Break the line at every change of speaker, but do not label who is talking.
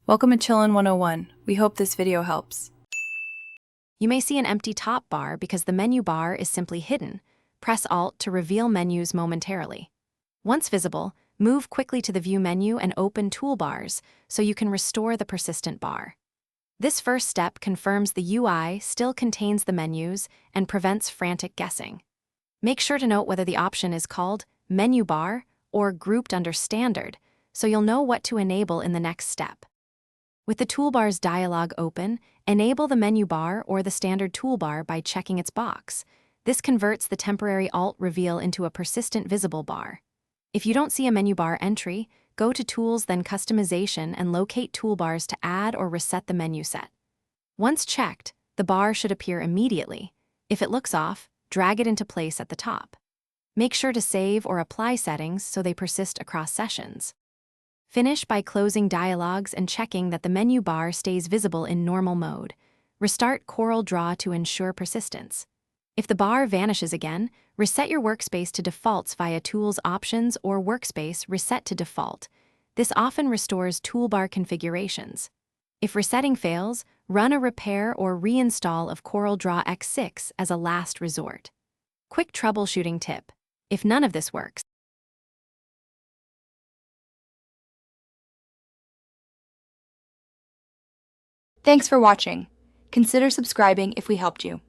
Welcome to Chillin' 101. We hope this video helps.
You may see an empty top bar because the menu bar is simply hidden. Press Alt to reveal menus momentarily. Once visible, move quickly to the View menu and open Toolbars so you can restore the persistent bar. This first step confirms the UI still contains the menus and prevents frantic guessing. Make sure to note whether the option is called Menu Bar or grouped under Standard so you'll know what to enable in the next step. With the Toolbars dialog open, enable the menu bar or the standard toolbar by checking its box. This converts the temporary Alt reveal into a persistent visible bar. If you don't see a menu bar entry, go to Tools, then Customization, and locate toolbars to add or reset the menu set. Once checked, the bar should appear immediately. If it looks off, drag it into place at the top. Make sure to save or apply settings so they persist across sessions. Finish by closing dialogues and checking that the menu bar stays visible in normal mode. Restart CorelDRAW to ensure persistence. If the bar vanishes again, reset your workspace to defaults via Tools Options or Workspace Reset to Default. This often restores toolbar configurations. If resetting fails, run a repair or reinstall of CorelDRAW X6 as a last resort. Quick troubleshooting tip: if none of this works,
Thanks for watching. Consider subscribing if we helped you.